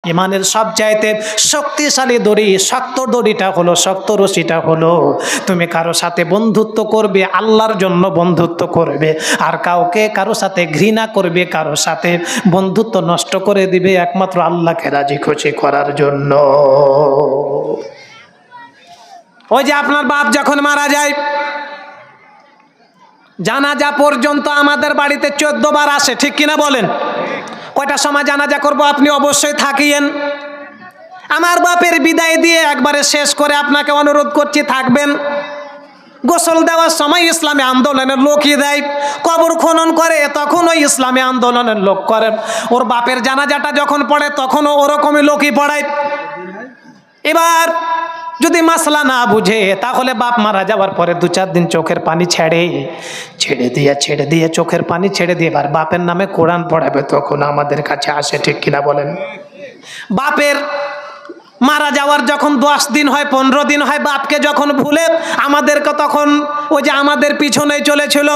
ইমানের সবচাইতে শক্তিশালী দড়ি, শক্ত দড়িটা হলো, শক্ত রশিটা হলো তুমি কারো সাথে বন্ধুত্ব করবে আল্লাহর জন্য বন্ধুত্ব করবে, আর কাউকে কারো সাথে ঘৃণা করবে, কারো সাথে বন্ধুত্ব নষ্ট করে দিবে একমাত্র আল্লাহকে রাজি খুশি করার জন্য। ওই যে আপনার বাপ যখন মারা যায়, জানাজা পর্যন্ত আমাদের বাড়িতে 14 বার আসে, ঠিক কিনা বলেন? কয়টা সময় জানাজা করব আপনি অবশ্যই থাকিয়েন। আমার বাপের বিদায় দিয়ে একবারে শেষ করে আপনাকে অনুরোধ করছি থাকবেন। গোসল দেওয়ার সময় ইসলামী আন্দোলনের লোকই দেয়, কবর খনন করে তখন ওই ইসলামী আন্দোলনের লোক করেন, ওর বাপের জানাজাটা যখন পড়ে তখনও ওরকমই লোকই পড়ায়। এবার যদি মাসলা না বুঝে তাহলে বাপ মারা যাওয়ার পরে 2-4 দিন চোখের পানি ছেড়ে দিয়ে চোখের পানি ছেড়ে দিয়ে এবার বাপের নামে কোরআন পড়াবে, তখন আমাদের কাছে আসে, ঠিক কিনা বলেন? বাপের মারা যাওয়ার যখন 10 দিন হয় 15 দিন হয়, বাপকে যখন ভুলে আমাদেরকে, তখন ওই যে আমাদের পিছনেই চলেছিল,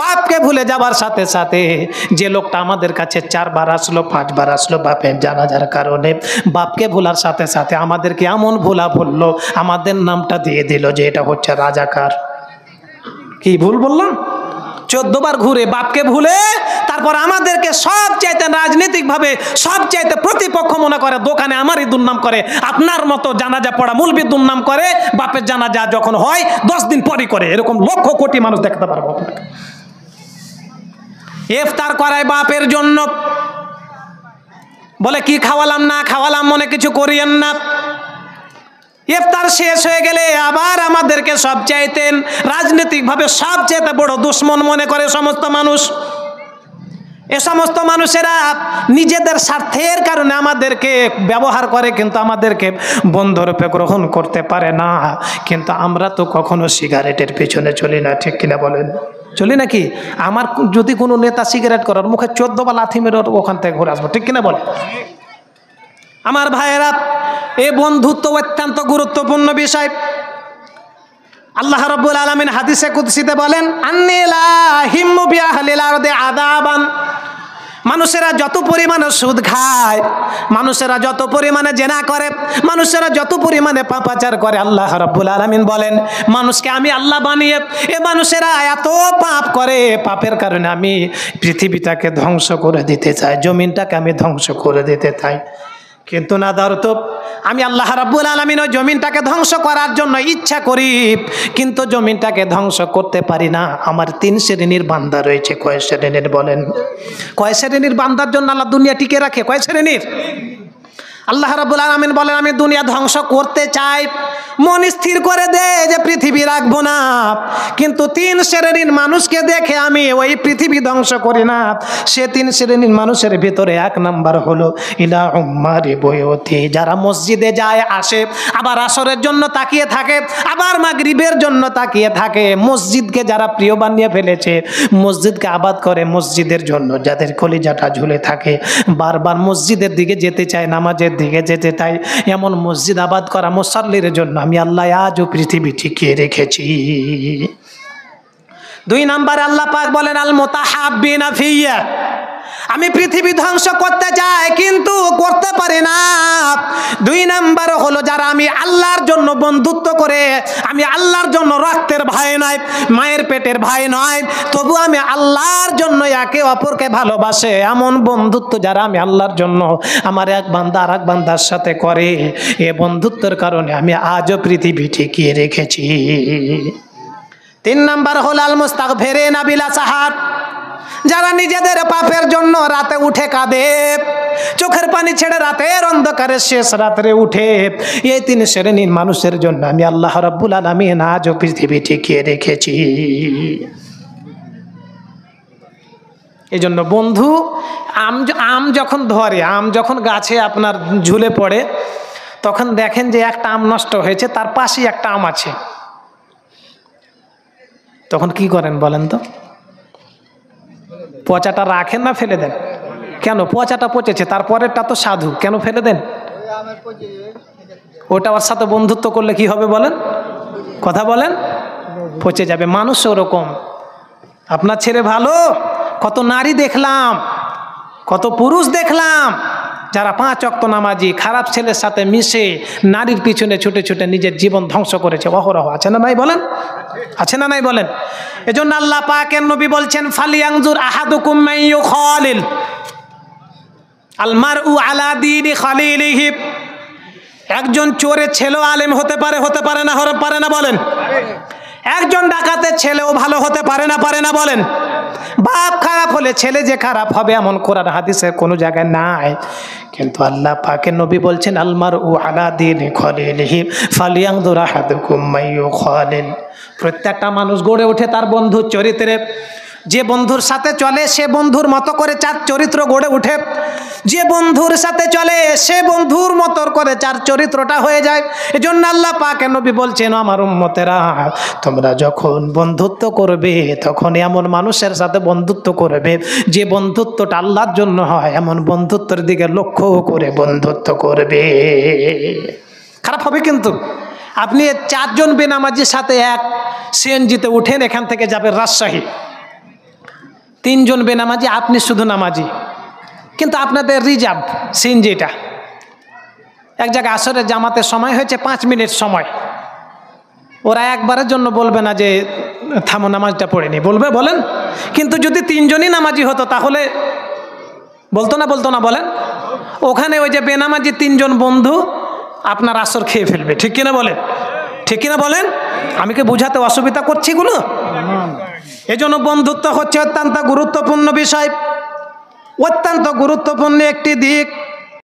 বাপকে ভুলে যাবার সাথে সাথে যে লোকটা আমাদের কাছে 4 বার আসলো 5 বার আসলো বাপের জানাজার কারণে, বাপকে ভোলার সাথে সাথে আমাদেরকে এমন ভোলা বললো, আমাদের নামটা দিয়ে দিল যে এটা হচ্ছে রাজাকার। কি ভুল বললাম? 14 বার ঘুরে বাপকে ভুলে তারপর আমাদেরকে সবচাইতে রাজনৈতিকভাবে সবচাইতে প্রতিপক্ষ মনে করে, দোকানে আমারই দুর্নাম করে, আপনার মতো জানাজা পড়া মুলবি দুর্নাম করে, বাপের জানাজা যখন হয় 10 দিন পরই করে। এরকম লক্ষ কোটি মানুষ দেখতে পারবো আপনাকে। ইফতার করায় বাপের জন্য, বলে কি খাওয়ালাম না খাওয়ালাম মনে কিছু করিয়েন না। ইফতার শেষ হয়ে গেলে আবার আমাদেরকে সবচাইতে রাজনৈতিকভাবে সবচাইতে বড় দুশ্মন মনে করে সমস্ত মানুষ। এ সমস্ত মানুষেরা নিজেদের স্বার্থের কারণে আমাদেরকে ব্যবহার করে, কিন্তু আমাদেরকে বন্ধুরূপে গ্রহণ করতে পারে না। কিন্তু আমরা তো কখনো সিগারেটের পেছনে চলি না, ঠিক কিনা বলেন? চলি নাকি? আমার যদি কোনো নেতা সিগারেট করার মুখে 14 বার লাথি মেরে ওখান থেকে ঘুরে আসবো, ঠিক কিনা বলেন? আমার ভাইয়েরা, এই বন্ধুত্ব অত্যন্ত গুরুত্বপূর্ণ বিষয়। আল্লাহ রাব্বুল আলামিন হাদিসে কুদসিতে বলেন, আন্নী লা হিম্মু বিআহলিল আরদি আযাবান। মানুষেরা যত পরিমাণে সুদ খায়, মানুষেরা যত পরিমাণে জেনা করে, মানুষেরা যত পরিমাণে পাপাচার করে, আল্লাহ রাব্বুল আলামিন বলেন মানুষকে আমি আল্লাহ বানিয়ে এ মানুষেরা এত পাপ করে, পাপের কারণে আমি পৃথিবীটাকে ধ্বংস করে দিতে চাই, জমিনটাকে আমি ধ্বংস করে দিতে চাই। কিন্তু না ধরতো আমি আল্লাহ রাব্বুল আলামিন ওই জমিনটাকে ধ্বংস করার জন্য ইচ্ছা করি, কিন্তু জমিনটাকে ধ্বংস করতে পারি না। আমার 3 শ্রেণীর বান্দা রয়েছে। কয় শ্রেণীর বলেন? কয় শ্রেণীর বান্দার জন্য আল্লাহ দুনিয়া টিকে রাখে? কয় শ্রেণীর? আল্লাহ রাব্বুল আলামিন বলেন আমি দুনিয়া ধ্বংস করতে চাই, মন স্থির করে দে যে পৃথিবী রাখবো না, কিন্তু 3 শ্রেণীর মানুষকে দেখে আমি ওই পৃথিবী ধ্বংস করি না। সে 3 শ্রেণীর মানুষের ভিতরে 1 নাম্বার হলো ইলা উম্মারি বয়তি, যারা মসজিদে যায় আসে, আবার আসরের জন্য তাকিয়ে থাকে, আবার মাগরিবের জন্য তাকিয়ে থাকে। মসজিদকে যারা প্রিয় বানিয়ে ফেলেছে, মসজিদকে আবাদ করে, মসজিদের জন্য যাদের কলিজাটা ঝুলে থাকে, বারবার মসজিদের দিকে যেতে চায়, নামাজের দিকে যেতে চাই, এমন মসজিদ আবাদ করা মুসাল্লির জন্য আমি আল্লাহ আজও পৃথিবী টিকিয়ে রেখেছি। 2 নাম্বারে আল্লাহ পাক বলেন আল মুতাহাব্বিনা ফিয়া, আমি পৃথিবী ধ্বংস করতে চাই কিন্তু করতে পারি না। 2 নাম্বার হলো যারা আমি আল্লাহর জন্য বন্ধুত্ব করে, আমি আল্লাহর জন্য রক্তের ভাই নয়, মায়ের পেটের ভাই নয়, তবু আমি আল্লাহর জন্য একে অপরকে ভালোবাসে, এমন বন্ধুত্ব যারা আমি আল্লাহর জন্য আমার এক বান্দা আর এক বান্দার সাথে করে, এ বন্ধুত্বের কারণে আমি আজও পৃথিবী টিকিয়ে রেখেছি। 3 নাম্বার হলো আল মুস্তাগফিরিনা বিলা সাহার, যারা নিজেদের পাপের জন্য রাতে উঠে কাঁদে, চোখের পানি ছেড়ে রাতের অন্ধকারে শেষ রাত্রে উঠে, এই 3 শ্রেণীর মানুষের জন্য আমি আল্লাহ রাব্বুল আলামিন আজও পৃথিবী টিকিয়ে রেখেছি। এই জন্য বন্ধু, আম যখন ধরে, আম যখন গাছে আপনার ঝুলে পড়ে, তখন দেখেন যে একটা আম নষ্ট হয়েছে, তার পাশেই একটা আম আছে, তখন কি করেন বলেন তো? পচাটা রাখেন না ফেলে দেন? কেন? পচাটা পচেছে, তারপরেরটা তো সাধু, কেন ফেলে দেন? ওটা ওর সাথে বন্ধুত্ব করলে কি হবে বলেন? কথা বলেন, পচে যাবে। মানুষ ওরকম। আপনার ছেলে ভালো, কত নারী দেখলাম, কত পুরুষ দেখলাম, যারা 5 ওয়াক্ত নামাজি খারাপ ছেলের সাথে মিশে নারীর পিছনে ছুটে ছুটে নিজের জীবন ধ্বংস করেছে অহরহ, আছে না নাই বলেন? আছে না নাই বলেন? এজন্য আল্লাহ পাকের নবী বলছেন ফালিয়ানজুর আহাদুকুম মাইয়ু খালিল আল মারউ আলা দীনি খালিলিহি। একজন চোরের ছেলেও আলেম হতে পারে, হতে পারে না? পারে না বলেন? একজন ডাকাতের ছেলেও ভালো হতে পারে না, পারে না বলেন? বাপ খারাপ হলে ছেলে যে খারাপ হবে এমন কোরআন হাদিসের কোনো জায়গায় নাই। কিন্তু আল্লাহ পাকের নবী বলছেন আল মারউ আলা দীনি খালিলিহি ফালিয়ানজুর আহাদুকুম মাইয়ু খালিল। প্রত্যেকটা মানুষ গড়ে ওঠে তার বন্ধুর চরিত্রে। যে বন্ধুর সাথে চলে সে বন্ধুর মতো করে তার চরিত্র গড়ে ওঠে। যে বন্ধুর সাথে চলে সে বন্ধুর মতো করে তার চরিত্রটা হয়ে যায়। এজন্য আল্লাহ পাকের নবী বলছেন আমার উম্মতেরা, তোমরা যখন বন্ধুত্ব করবে তখন এমন মানুষের সাথে বন্ধুত্ব করবে যে বন্ধুত্বটা আল্লাহর জন্য হয়, এমন বন্ধুত্বের দিকে লক্ষ্য করে বন্ধুত্ব করবে। খারাপ হবে কিন্তু। আপনি 4 জন বেনামাজির সাথে এক সিএনজিতে উঠেন, এখান থেকে যাবে রাজশাহী, 3 জন বেনামাজি, আপনি শুধু নামাজি, কিন্তু আপনাদের রিজার্ভ সিএনজিটা। এক জায়গায় আসরের জামাতের সময় হয়েছে 5 মিনিট সময়, ওরা একবারের জন্য বলবে না যে থামো নামাজটা পড়ে নি, বলবে? বলেন? কিন্তু যদি 3 জনই নামাজি হতো তাহলে বলতো না? বলতো না বলেন? ওখানে ওই যে বেনামাজি 3 জন বন্ধু আপনার আসর খেয়ে ফেলবে, ঠিক কিনা বলেন? ঠিক কিনা বলেন? আমি কি বুঝাতে অসুবিধা করছি গুলো? এজন্য বন্ধুত্ব হচ্ছে অত্যন্ত গুরুত্বপূর্ণ বিষয়, অত্যন্ত গুরুত্বপূর্ণ একটি দিক।